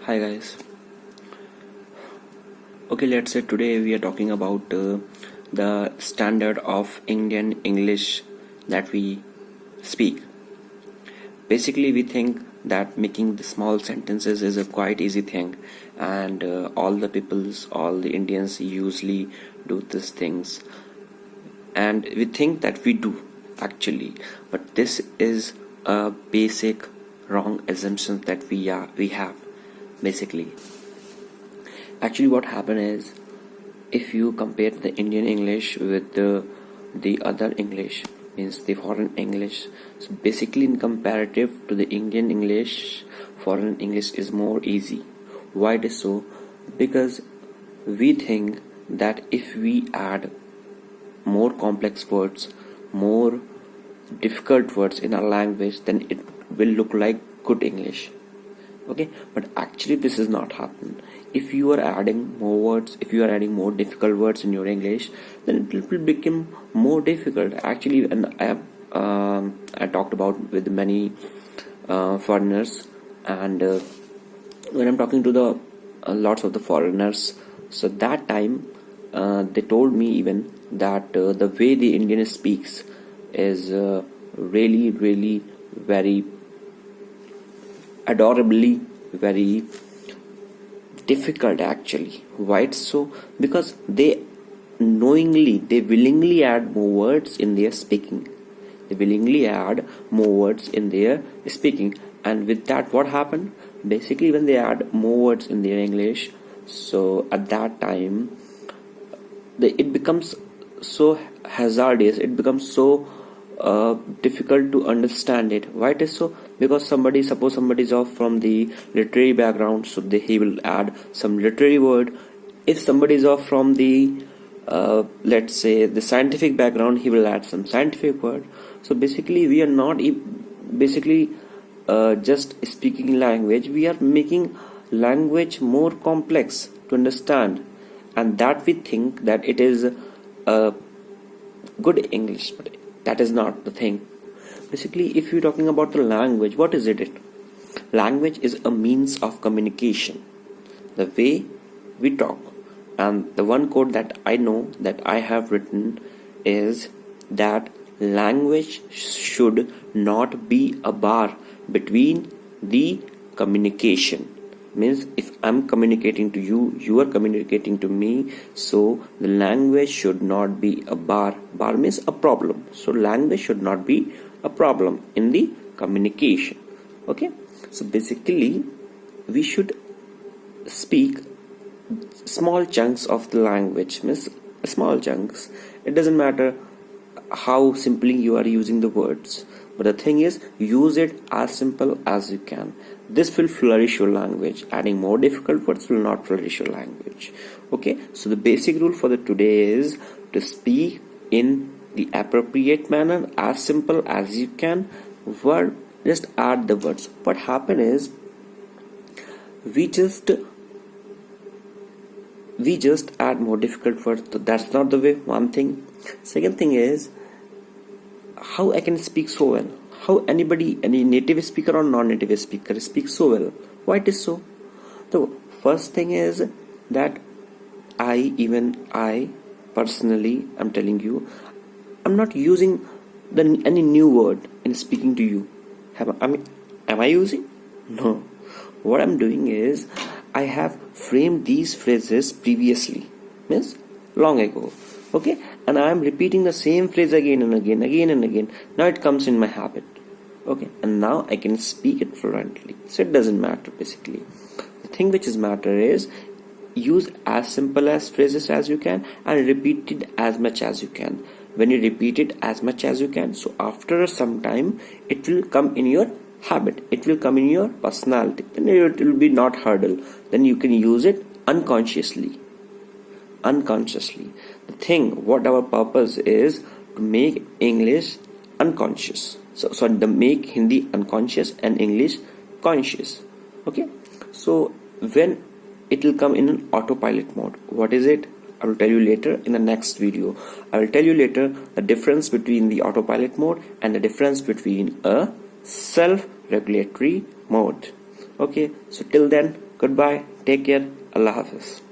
Hi guys. Okay, let's say today we are talking about the standard of Indian English that we speak. Basically, we think that making the small sentences is a quite easy thing, and all the Indians usually do these things, and we think that we do actually, but this is a basic wrong assumption that we have basically. Actually, what happened is, if you compare the Indian English with the other English, means the foreign English, so basically in comparative to the Indian English, foreign English is more easy. Why it is so? Because we think that if we add more complex words, more difficult words in our language, then it will look like good English. Okay, but actually this is not happen. If you are adding more words, if you are adding more difficult words in your English, then it will become more difficult actually. And I talked about with many foreigners, and when I'm talking to the lots of the foreigners, so that time they told me even that the way the Indian speaks is really very adorably very difficult actually. Why it's so? Because they willingly add more words in their speaking. And with that, what happened? Basically, when they add more words in their English, so at that time it becomes so hazardous, it becomes so difficult to understand it. Why it is so? Because suppose somebody is off from the literary background, so he will add some literary word. If somebody is off from the let's say the scientific background, he will add some scientific word. So basically we are not just speaking language, we are making language more complex to understand, and that we think that it is good English, but that is not the thing. Basically, if you're talking about the language, what is it? Language is a means of communication, the way we talk. And the one quote that I know that I have written is that language should not be a bar between the communication. Means if I'm communicating to you, you are communicating to me, so the language should not be a bar. Bar means a problem. So language should not be a problem in the communication. Okay, so basically we should speak small chunks of the language. Means small chunks, it doesn't matter how simply you are using the words, but the thing is, use it as simple as you can. This will flourish your language. Adding more difficult words will not flourish your language. Okay, so the basic rule for the today is to speak in the appropriate manner, as simple as you can. Just add the words. What happened is, we just add more difficult words. So that's not the way. One thing. Second thing is, how I can speak so well. How any native speaker or non-native speaker speaks so well. Why it is so? The first thing is that I personally, I'm telling you, I'm not using any new word in speaking to you. Am I using? No. What I'm doing is, I have framed these phrases previously, means long ago. Okay, and I am repeating the same phrase again and again. Now it comes in my habit. Okay, and now I can speak it fluently. So it doesn't matter basically. The thing which is matter is, use as simple as phrases as you can and repeat it as much as you can. When you repeat it as much as you can, so after some time it will come in your habit, it will come in your personality, then it will be not hurdle, then you can use it unconsciously. The thing, what our purpose is, to make English unconscious, so make Hindi unconscious and English conscious. Okay, so when it will come in an autopilot mode, what is it? I will tell you later in the next video. I will tell you later the difference between the autopilot mode and the difference between a self-regulatory mode. Okay, so till then, goodbye, take care, Allah Hafiz.